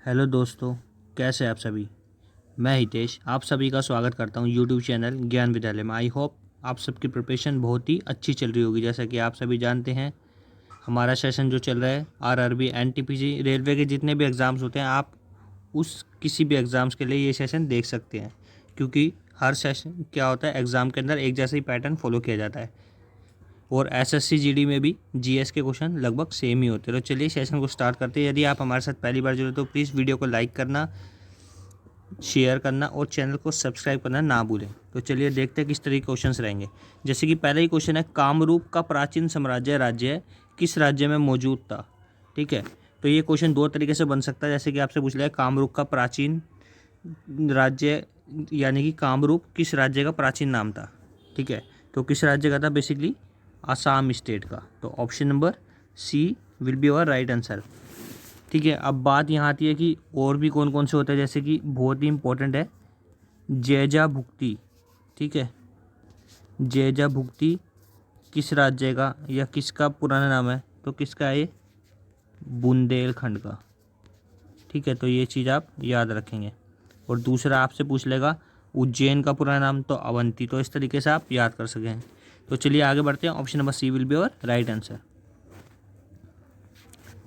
Hello दोस्तों, कैसे हैं आप सभी। मैं हितेश आप सभी का स्वागत करता हूं यूट्यूब चैनल ज्ञान विद्यालय में। आई होप आप सबकी प्रिपरेशन बहुत ही अच्छी चल रही होगी। जैसा कि आप सभी जानते हैं, हमारा सेशन जो चल रहा है आरआरबी एनटीपीसी रेलवे के जितने भी एग्ज़ाम्स होते हैं, आप उस किसी भी एग्ज़ाम्स के लिए ये सेशन देख सकते हैं, क्योंकि हर सेशन क्या होता है, एग्ज़ाम के अंदर एक जैसा ही पैटर्न फॉलो किया जाता है और एसएससी जीडी में भी जीएस के क्वेश्चन लगभग सेम ही होते हैं। तो चलिए सेशन को स्टार्ट करते हैं। यदि आप हमारे साथ पहली बार जुड़े तो प्लीज़ वीडियो को लाइक करना, शेयर करना और चैनल को सब्सक्राइब करना ना भूलें। तो चलिए देखते हैं किस तरह के क्वेश्चंस रहेंगे। जैसे कि पहला ही क्वेश्चन है, कामरूप का प्राचीन साम्राज्य राज्य किस राज्य में मौजूद था। ठीक है, तो ये क्वेश्चन दो तरीके से बन सकता है। जैसे कि आपसे पूछ लिया कामरूप का प्राचीन राज्य, यानी कि कामरूप किस राज्य का प्राचीन नाम था। ठीक है, तो किस राज्य का था, बेसिकली आसाम स्टेट का। तो option number C will be our right answer. ठीक है, अब बात यहाँ आती है कि और भी कौन कौन से होते हैं। जैसे कि बहुत ही इंपॉर्टेंट है जैजा भुक्ति। ठीक है, जैजा भुक्ति किस राज्य का या किसका पुराना नाम है, तो किसका है ये, बुंदेलखंड का। ठीक है, तो ये चीज़ आप याद रखेंगे। और दूसरा आपसे पूछ लेगा उज्जैन का पुराना नाम, तो अवंती। तो इस तरीके से आप याद कर सकें। तो चलिए आगे बढ़ते हैं। Option number C will be our right answer.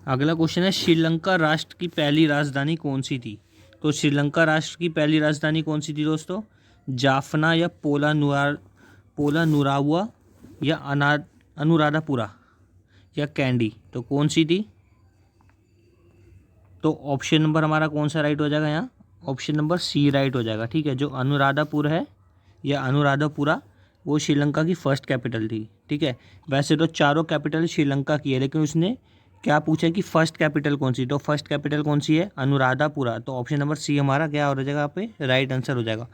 अगला क्वेश्चन है, श्रीलंका राष्ट्र की पहली राजधानी कौन सी थी। तो श्रीलंका राष्ट्र की पहली राजधानी कौन सी थी दोस्तों, जाफना या पोला नुरावा या अनुराधापुरा या कैंडी, तो कौन सी थी। तो ऑप्शन नंबर हमारा कौन सा राइट हो जाएगा यहाँ, ऑप्शन नंबर सी राइट हो जाएगा। ठीक है, जो अनुराधापुर है या अनुराधापुरा वो श्रीलंका की फर्स्ट कैपिटल थी। ठीक है, वैसे तो चारों कैपिटल श्रीलंका की है, लेकिन उसने क्या पूछा कि फर्स्ट कैपिटल कौन सी, तो फर्स्ट कैपिटल कौन सी है, अनुराधापुरा। तो ऑप्शन नंबर सी हमारा क्या हो जाएगा, यहाँ पे राइट आंसर हो जाएगा।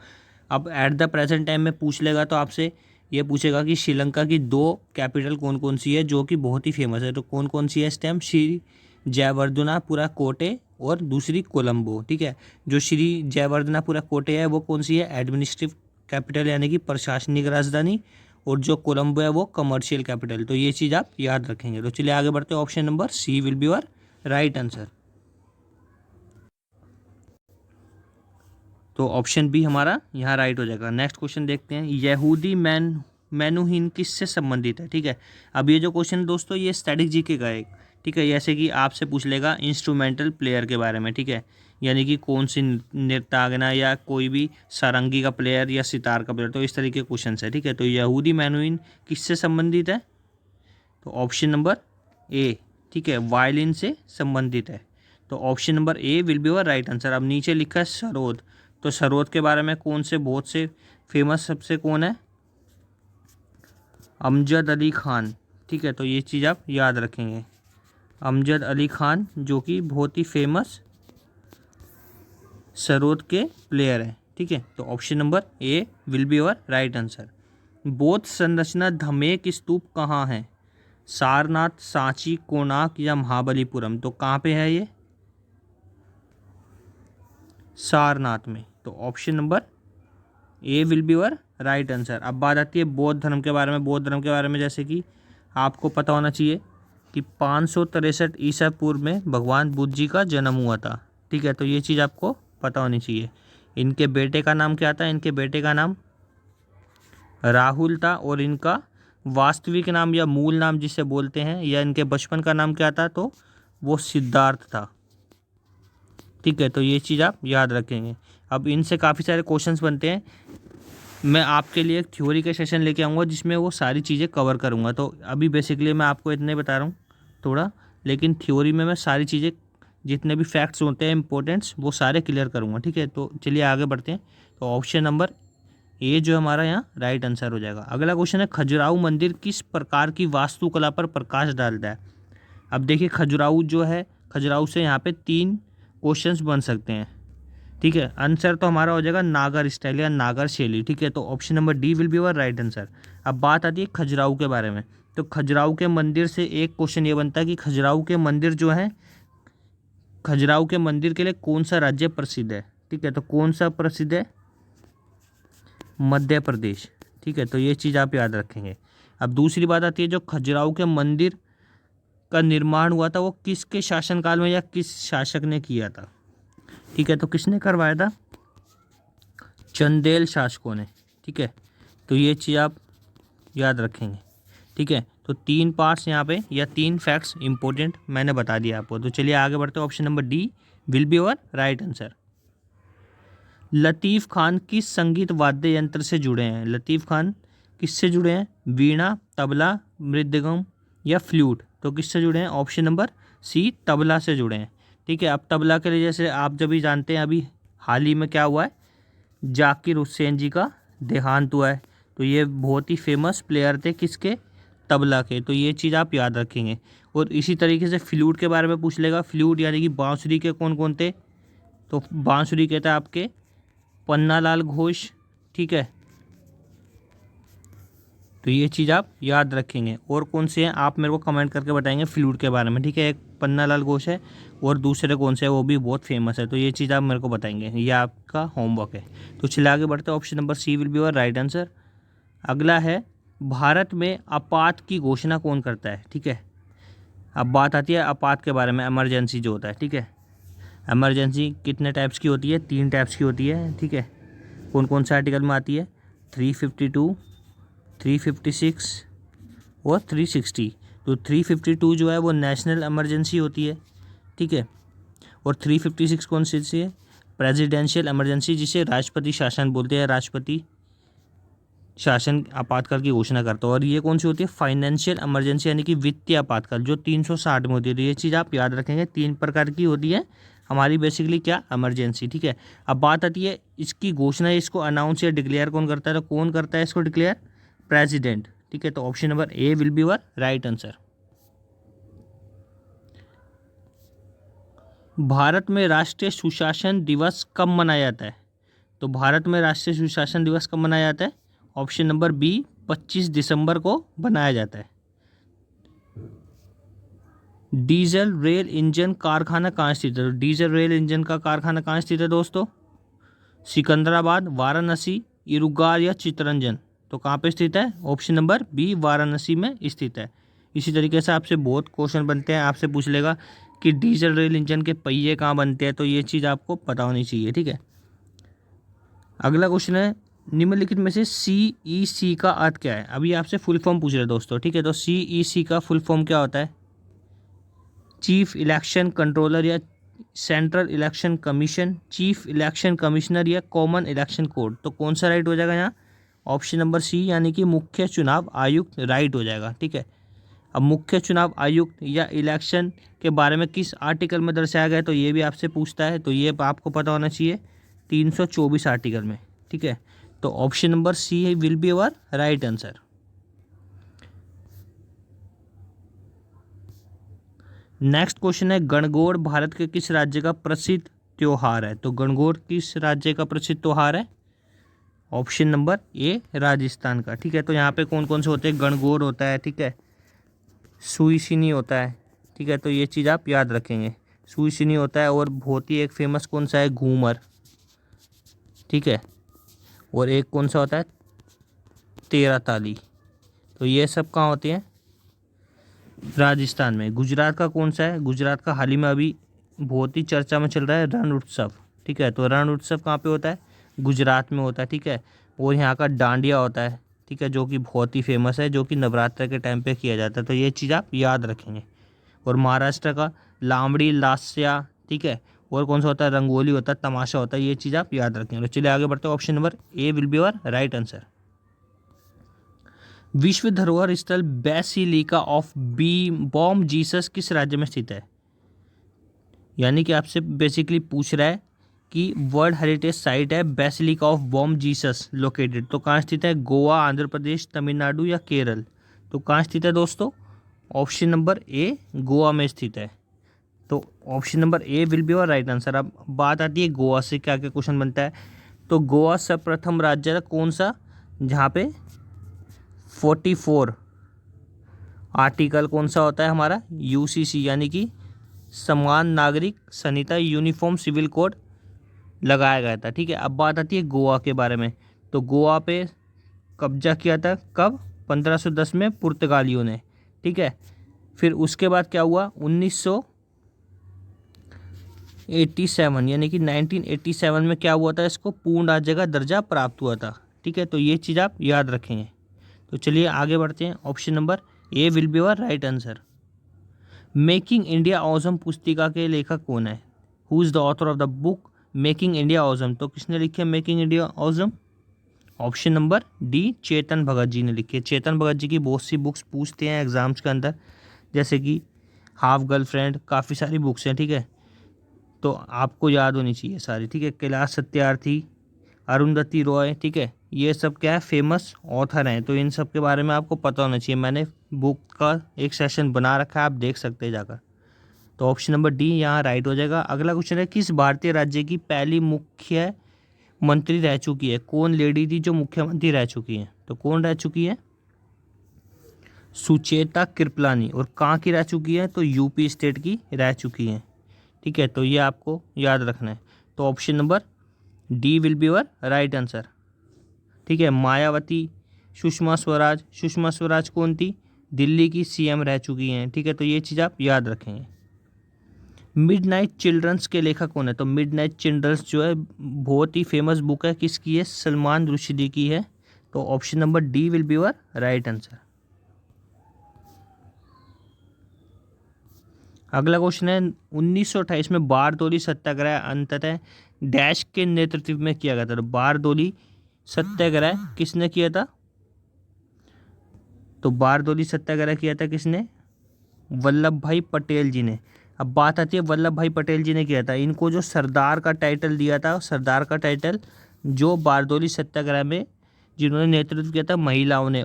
अब एट द प्रेजेंट टाइम में पूछ लेगा तो आपसे ये पूछेगा कि श्रीलंका की दो कैपिटल कौन कौन सी है जो कि बहुत ही फेमस है। तो कौन कौन सी है इस टाइम, श्री जयवर्धनापुरा कोटे और दूसरी कोलंबो। ठीक है, जो श्री जयवर्धनापुरा कोटे है वो कौन सी है, एडमिनिस्ट्रेटिव कैपिटल यानी कि प्रशासनिक राजधानी, और जो कोलंबो है वो कमर्शियल कैपिटल। तो ये चीज़ आप याद रखेंगे। तो चलिए आगे बढ़ते हैं। Option number C will be your right answer. तो ऑप्शन बी हमारा यहाँ राइट हो जाएगा। नेक्स्ट क्वेश्चन देखते हैं, यहूदी मेनुहिन किससे संबंधित है। ठीक है, अब ये जो क्वेश्चन दोस्तों ये स्टैटिक जीके का है। ठीक है, जैसे कि आपसे पूछ लेगा इंस्ट्रूमेंटल प्लेयर के बारे में। ठीक है, यानी कि कौन सी नृत्यांगना या कोई भी सारंगी का प्लेयर या सितार का प्लेयर, तो इस तरीके के क्वेश्चन है। ठीक है, तो यहूदी मेनुहिन किससे संबंधित है, तो ऑप्शन नंबर ए, ठीक है, वायलिन से संबंधित है। तो option number A will be your right answer. अब नीचे लिखा है सरोद, तो सरोद के बारे में कौन से बहुत से फेमस सबसे कौन है, अमजद अली खान। ठीक है, तो ये चीज़ आप याद रखेंगे, अमजद अली खान जो कि बहुत ही फेमस सरोद के प्लेयर हैं। ठीक है, तो option number A will be your right answer. बौद्ध संरचना धमेक स्तूप कहाँ है, सारनाथ, सांची, कोणार्क या महाबलीपुरम, तो कहाँ पे है ये, सारनाथ में। तो option number A will be your right answer. अब बात आती है बौद्ध धर्म के बारे में। बौद्ध धर्म के बारे में जैसे कि आपको पता होना चाहिए कि 563 ईसा पूर्व में भगवान बुद्ध जी का जन्म हुआ था। ठीक है, तो ये चीज़ आपको पता होनी चाहिए। इनके बेटे का नाम क्या था, इनके बेटे का नाम राहुल था, और इनका वास्तविक नाम या मूल नाम जिसे बोलते हैं या इनके बचपन का नाम क्या था, तो वो सिद्धार्थ था। ठीक है, तो ये चीज़ आप याद रखेंगे। अब इनसे काफ़ी सारे क्वेश्चंस बनते हैं। मैं आपके लिए एक थ्योरी का सेशन लेके आऊँगा जिसमें वो सारी चीज़ें कवर करूँगा। तो अभी बेसिकली मैं आपको इतने बता रहा हूँ थोड़ा, लेकिन थ्योरी में मैं सारी चीज़ें जितने भी फैक्ट्स होते हैं इंपॉर्टेंट्स वो सारे क्लियर करूँगा। ठीक है, तो चलिए आगे बढ़ते हैं। तो ऑप्शन नंबर ए जो हमारा यहाँ राइट आंसर हो जाएगा। अगला क्वेश्चन है, खजुराहो मंदिर किस प्रकार की वास्तुकला पर प्रकाश डालता है। अब देखिए खजुराहो जो है, खजुराहो से यहाँ पे 3 क्वेश्चंस बन सकते हैं। ठीक है, आंसर तो हमारा हो जाएगा नागर स्टाइल या नागर शैली। ठीक है, तो option number D will be your right answer. अब बात आती है खजुराहो के बारे में। तो खजुराहो के मंदिर से एक क्वेश्चन ये बनता है कि खजुराहो के मंदिर जो है, खजुराहो के मंदिर के लिए कौन सा राज्य प्रसिद्ध है। ठीक है, तो कौन सा प्रसिद्ध है, मध्य प्रदेश। ठीक है, तो ये चीज़ आप याद रखेंगे। अब दूसरी बात आती है, जो खजुराहो के मंदिर का निर्माण हुआ था वो किसके शासनकाल में या किस शासक ने किया था। ठीक है, तो किसने करवाया था? चंदेल शासकों ने। ठीक है, तो ये चीज़ आप याद रखेंगे। ठीक है, तो 3 पार्ट्स यहाँ पे या 3 फैक्ट्स इंपॉर्टेंट मैंने बता दिया आपको। तो चलिए आगे बढ़ते हैं। Option number D will be your right answer. Latif Khan किस संगीत वाद्य यंत्र से जुड़े हैं? लतीफ़ खान किससे जुड़े हैं? वीणा, तबला, मृदंगम या फ्लूट? तो किससे जुड़े हैं? ऑप्शन नंबर सी तबला से जुड़े हैं। ठीक है, अब तबला के लिए जैसे आप जब भी जानते हैं अभी हाल ही में क्या हुआ है, जाकिर हुसैन जी का देहांत हुआ है। तो ये बहुत ही फेमस प्लेयर थे किसके? तबला के। तो ये चीज़ आप याद रखेंगे। और इसी तरीके से फ्लूट के बारे में पूछ लेगा। फ्लूट यानी कि बांसुरी के कौन कौन थे? तो बांसुरी के थे आपके पन्नालाल घोष। ठीक है, तो ये चीज़ आप याद रखेंगे। और कौन से हैं आप मेरे को कमेंट करके बताएंगे फ्लूट के बारे में। ठीक है, एक पन्नालाल घोष है और दूसरे कौन से है वो भी बहुत फेमस है। तो ये चीज़ आप मेरे को बताएंगे, ये आपका होमवर्क है। तो चलिए आगे बढ़ते हैं। Option number C will be your right answer. अगला है, भारत में आपात की घोषणा कौन करता है? ठीक है, अब बात आती है आपात के बारे में, इमरजेंसी जो होता है। ठीक है, इमरजेंसी कितने टाइप्स की होती है? 3 टाइप्स की होती है। ठीक है, कौन कौन से आर्टिकल में आती है? 352, 356 और 360। तो 352 जो है वो नेशनल इमरजेंसी होती है। ठीक है, और 356 कौन सी है? प्रेसिडेंशियल इमरजेंसी, जिसे राष्ट्रपति शासन बोलते हैं। राष्ट्रपति शासन आपातकाल की घोषणा करता है। और ये कौन सी होती है? फाइनेंशियल इमरजेंसी, यानी कि वित्तीय आपातकाल, जो 360 में होती है। तो ये चीज़ आप याद रखेंगे। 3 प्रकार की होती है हमारी बेसिकली क्या? इमरजेंसी। ठीक है, अब बात आती है इसकी घोषणा, इसको अनाउंस या डिक्लेयर कौन करता है? तो कौन करता है इसको डिक्लेयर? प्रेसिडेंट। ठीक है, तो option number A will be your right answer. Bharat में राष्ट्रीय सुशासन दिवस कब मनाया जाता है? तो भारत में राष्ट्रीय सुशासन दिवस कब मनाया जाता है? ऑप्शन नंबर बी 25 दिसंबर को बनाया जाता है। डीजल रेल इंजन कारखाना कहाँ स्थित है? तो डीजल रेल इंजन का कारखाना कहाँ स्थित है दोस्तों? सिकंदराबाद, वाराणसी, इरुगार या चित्तरंजन? तो कहाँ पे स्थित है? ऑप्शन नंबर बी वाराणसी में स्थित है। इसी तरीके से आपसे बहुत क्वेश्चन बनते हैं। आपसे पूछ लेगा कि डीजल रेल इंजन के पहिए कहाँ बनते हैं, तो ये चीज़ आपको पता होनी चाहिए। ठीक है, अगला क्वेश्चन है, निम्नलिखित में से CEC का अर्थ क्या है? अभी आपसे फुल फॉर्म पूछ रहे हैं दोस्तों। ठीक है, तो CEC का फुल फॉर्म क्या होता है? चीफ इलेक्शन कंट्रोलर या central election commission, chief election commissioner या कॉमन इलेक्शन कोड? तो कौन सा राइट हो जाएगा यहाँ? ऑप्शन नंबर सी, यानी कि मुख्य चुनाव आयुक्त राइट हो जाएगा। ठीक है, अब मुख्य चुनाव आयुक्त या इलेक्शन के बारे में किस आर्टिकल में दर्शाया गया है? तो ये भी आपसे पूछता है, तो ये आपको पता होना चाहिए 324 आर्टिकल में। ठीक है, तो option number C will be your right answer. Next question है, गणगौर भारत के किस राज्य का प्रसिद्ध त्योहार है? तो गणगौर किस राज्य का प्रसिद्ध त्योहार है? ऑप्शन नंबर ए राजस्थान का। ठीक है, तो यहाँ पे कौन कौन से होते हैं? गणगौर होता है। ठीक है, सुईसिनी होता है। ठीक है, तो ये चीज़ आप याद रखेंगे। सुईसिनी होता है, और बहुत ही एक फेमस कौन सा है? घूमर। ठीक है, और एक कौन सा होता है? तेरह ताली। तो ये सब कहाँ होते हैं? राजस्थान में। गुजरात का कौन सा है? गुजरात का हाल ही में अभी बहुत ही चर्चा में चल रहा है रण उत्सव। ठीक है, तो रण उत्सव कहाँ पे होता है? गुजरात में होता है। ठीक है, और यहाँ का डांडिया होता है। ठीक है, जो कि बहुत ही फेमस है, जो कि नवरात्र के टाइम पे किया जाता है। तो ये चीज़ आप याद रखेंगे। और महाराष्ट्र का लामड़ी लास्या। ठीक है, और कौन सा होता है? रंगोली होता है, तमाशा होता है। ये चीज़ आप याद रखेंगे। तो चलिए आगे बढ़ते हैं। Option number A will be your right answer. विश्व धरोहर स्थल बेसिलिका ऑफ बॉम जीसस किस राज्य में स्थित है? यानी कि आपसे बेसिकली पूछ रहा है कि वर्ल्ड हेरिटेज साइट है basilica of Bom Jesus located, तो कहाँ स्थित है? गोवा, आंध्र प्रदेश, तमिलनाडु या केरल? तो कहाँ स्थित है दोस्तों? ऑप्शन नंबर ए गोवा में स्थित है। तो option number A will be your right answer. अब बात आती है गोवा से क्या क्या क्वेश्चन बनता है। तो गोवा सर्वप्रथम राज्य है कौन सा जहाँ पे 44 आर्टिकल कौन सा होता है हमारा? UCC, यानी कि समान नागरिक संहिता, यूनिफॉर्म सिविल कोड लगाया गया था। ठीक है, अब बात आती है गोवा के बारे में। तो गोवा पे कब्जा किया था कब? 1510 में पुर्तगालियों ने। ठीक है, फिर उसके बाद क्या हुआ? 1987 यानी कि 1987 में क्या हुआ था, इसको पूर्ण राज्य का दर्जा प्राप्त हुआ था। ठीक है, तो ये चीज़ आप याद रखेंगे। तो चलिए आगे बढ़ते हैं। Option number A will be your right answer. Making India awesome पुस्तिका के लेखक कौन है? Who is the author of the book making India awesome? तो किसने लिखी है making India awesome? Option number D Chetan Bhagat ji ने लिखी है। चेतन भगत जी की बहुत सी बुक्स पूछते हैं एग्जाम्स के अंदर, जैसे कि हाफ गर्लफ्रेंड, काफ़ी सारी बुक्स हैं। ठीक है, तो आपको याद होनी चाहिए सारी। ठीक है, कैलाश सत्यार्थी, अरुंधति रॉय, ठीक है, ये सब क्या है, फेमस ऑथर हैं, तो इन सब के बारे में आपको पता होना चाहिए। मैंने बुक का एक सेशन बना रखा है, आप देख सकते हैं जाकर। तो ऑप्शन नंबर डी यहाँ राइट हो जाएगा। अगला क्वेश्चन है, किस भारतीय राज्य की पहली मुख्य मंत्री रह चुकी है? कौन लेडी थी जो मुख्यमंत्री रह चुकी है? तो कौन रह चुकी है? सुचेता कृपलानी। और कहाँ की रह चुकी है? तो यूपी स्टेट की रह चुकी है। ठीक है, तो ये आपको याद रखना है। तो option number D will be your right answer. ठीक है, मायावती, सुषमा स्वराज। सुषमा स्वराज कौन थी? दिल्ली की सीएम रह चुकी हैं। ठीक है, तो ये चीज़ आप याद रखेंगे। मिडनाइट चिल्ड्रंस के लेखक कौन है? तो मिडनाइट चिल्ड्रंस जो है बहुत ही फेमस बुक है, किसकी है? सलमान रुश्दी की है। तो option number D will be your right answer. अगला क्वेश्चन है, 1928 में बारदोली सत्याग्रह अंततः डैश के नेतृत्व में किया गया था। तो बारदोली सत्याग्रह किसने किया था? तो बारदोली सत्याग्रह किया था किसने? वल्लभ भाई पटेल जी ने। अब बात आती है वल्लभ भाई पटेल जी ने किया था। इनको जो सरदार का टाइटल दिया था, सरदार का टाइटल जो बारदोली सत्याग्रह में जिन्होंने नेतृत्व किया था महिलाओं ने,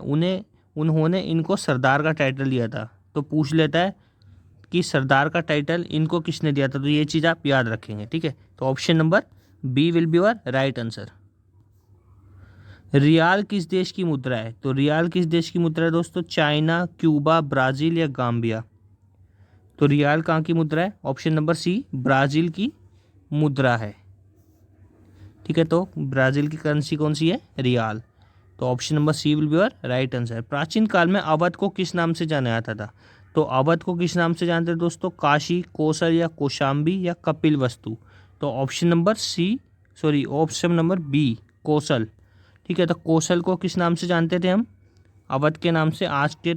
उन्होंने इनको सरदार का टाइटल दिया था। तो पूछ लेता है कि सरदार का टाइटल इनको किसने दिया था? तो ये चीज़ आप याद रखेंगे। ठीक है, तो option number B will be your right answer. Riyal किस देश की मुद्रा है? तो रियाल किस देश की मुद्रा है दोस्तों? चाइना, क्यूबा, ब्राज़ील या गाम्बिया? तो रियाल कहाँ की मुद्रा है? ऑप्शन नंबर सी ब्राज़ील की मुद्रा है। ठीक है, तो ब्राज़ील की करेंसी कौन सी है? रियाल। तो option number C will be your right answer. प्राचीन काल में अवध को किस नाम से जाना जाता था? तो अवध को किस नाम से जानते थे दोस्तों? काशी, कौशल या कौशाम्बी या कपिल वस्तु? तो ऑप्शन नंबर बी कौशल। ठीक है, तो कौशल को किस नाम से जानते थे हम? अवध के नाम से आज के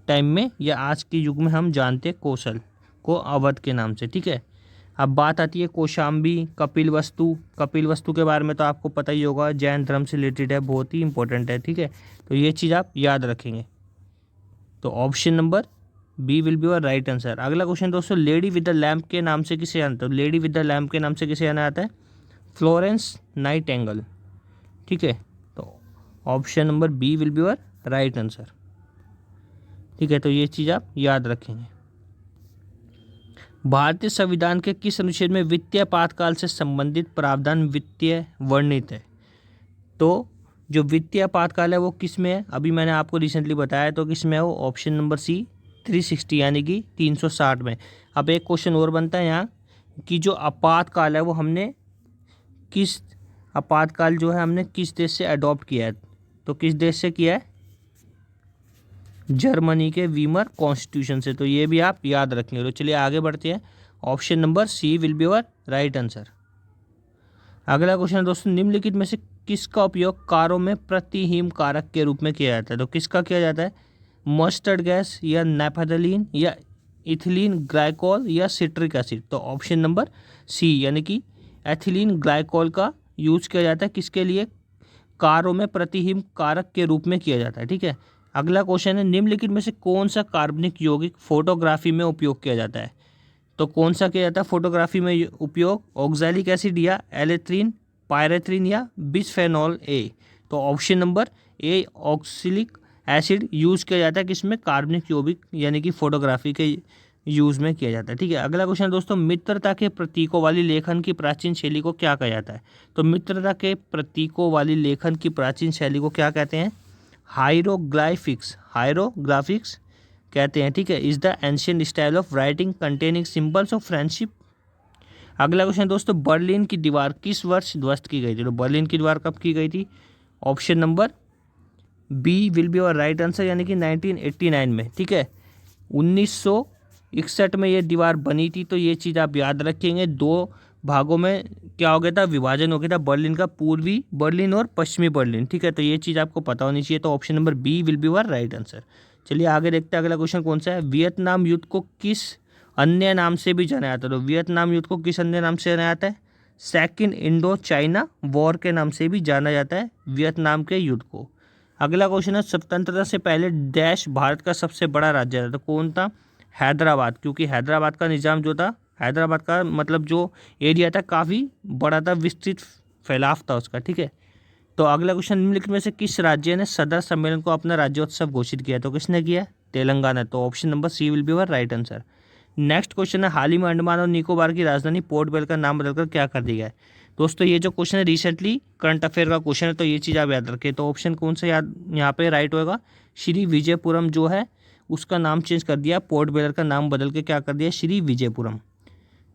टाइम में या आज के युग में हम जानते कौशल को अवध के नाम से। ठीक है, अब बात आती है कौशाम्बी, कपिल वस्तु। कपिल वस्तु के बारे में तो आपको पता ही होगा, जैन धर्म से रिलेटेड है, बहुत ही इंपॉर्टेंट है। ठीक है, तो ये चीज़ आप याद रखेंगे। तो option number B will be your right answer. अगला क्वेश्चन दोस्तों, लेडी विद द लैम्प के नाम से किसे जानते हो? लेडी विद द लैम्प के नाम से किसे जाना जाता है? Florence Nightingale. ठीक है, तो option number B will be your right answer. ठीक है, तो ये चीज़ आप याद रखेंगे। भारतीय संविधान के किस अनुच्छेद में वित्तीय आपातकाल से संबंधित प्रावधान वित्तीय वर्णित है? तो जो वित्तीय आपातकाल है वो किस में है? अभी मैंने आपको रिसेंटली बताया, तो किस में है वो? ऑप्शन नंबर सी 360 यानी कि 360 में। अब एक क्वेश्चन और बनता है यहाँ कि जो आपातकाल है वो हमने किस आपातकाल जो है हमने किस देश से अडॉप्ट किया है? तो किस देश से किया है? जर्मनी के वीमर कॉन्स्टिट्यूशन से। तो ये भी आप याद रखेंगे। तो चलिए आगे बढ़ते हैं। Option number C will be your right answer. अगला क्वेश्चन दोस्तों, निम्नलिखित में से किसका उपयोग कारों में प्रतिहीम कारक के रूप में किया जाता है? तो किसका किया जाता है? मस्टर्ड गैस या नेपथलीन या इथिलीन ग्लाइकोल या सिट्रिक एसिड? तो ऑप्शन नंबर सी यानी कि एथिलीन ग्लाइकोल का यूज किया जाता है। किसके लिए? कारों में प्रतिहीम कारक के रूप में किया जाता है। ठीक है, अगला क्वेश्चन है, निम्नलिखित में से कौन सा कार्बनिक यौगिक फोटोग्राफी में उपयोग किया जाता है? तो कौन सा किया जाता है फोटोग्राफी में उपयोग? ऑक्सैलिक एसिड या एलेथ्रीन, पायरेथ्रीन या बिस्फेनॉल ए? तो ऑप्शन नंबर ए ऑक्सैलिक एसिड यूज किया जाता है किसमें? कार्बनिक यौगिक यानी कि फोटोग्राफी के यूज में किया जाता है। ठीक है, अगला क्वेश्चन दोस्तों, मित्रता के प्रतीकों वाली लेखन की प्राचीन शैली को क्या कहा जाता है? तो मित्रता के प्रतीकों वाली लेखन की प्राचीन शैली को क्या कहते हैं? हायरोग्लाइफिक्स कहते हैं। ठीक है, is the ancient style of writing containing symbols of friendship. अगला क्वेश्चन दोस्तों, बर्लिन की दीवार किस वर्ष ध्वस्त की गई थी? तो बर्लिन की दीवार कब की गई थी? Option number B will be our right answer यानी कि 1989 में। ठीक है, 1989 61 में ये दीवार बनी थी। तो ये चीज़ आप याद रखेंगे। 2 भागों में क्या हो गया था, विभाजन हो गया था बर्लिन का, पूर्वी बर्लिन और पश्चिमी बर्लिन। ठीक है, तो ये चीज़ आपको पता होनी चाहिए। तो option number B will be our right answer. चलिए आगे देखते हैं अगला क्वेश्चन कौन सा है। वियतनाम युद्ध को किस अन्य नाम से भी जाना जाता है? तो वियतनाम युद्ध को किस अन्य नाम से जाना जाता है? सेकेंड इंडो चाइना वॉर के नाम से भी जाना जाता है वियतनाम के युद्ध को। अगला क्वेश्चन है, स्वतंत्रता से पहले देश भारत का सबसे बड़ा राज्य था। तो कौन था? हैदराबाद, क्योंकि हैदराबाद का निज़ाम जो था, हैदराबाद का मतलब जो एरिया था काफ़ी बड़ा था, विस्तृत फैलाव था उसका। ठीक है, तो अगला क्वेश्चन, निम्नलिखित में से किस राज्य ने सदर सम्मेलन को अपना राज्योत्सव घोषित किया? तो किसने किया? तेलंगाना। तो option number C will be our right answer. Next question है, हाल ही में अंडमान और निकोबार की राजधानी पोर्ट ब्लेयर का नाम बदलकर क्या कर दिया है? दोस्तों ये जो क्वेश्चन है रिसेंटली करंट अफेयर का क्वेश्चन है, तो ये चीज़ आप याद रखें। तो ऑप्शन कौन सा याद यहाँ पे राइट होगा? श्री विजयपुरम जो है उसका नाम चेंज कर दिया, पोर्ट ब्लेयर का नाम बदल के क्या कर दिया? श्री विजयपुरम।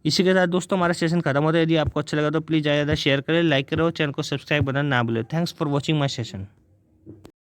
इसी के साथ दोस्तों हमारा सेशन खत्म होता है। यदि आपको अच्छा लगा तो प्लीज़ ज़्यादा शेयर करें, लाइक करें और चैनल को सब्सक्राइब करना ना भूलें। Thanks for watching my session.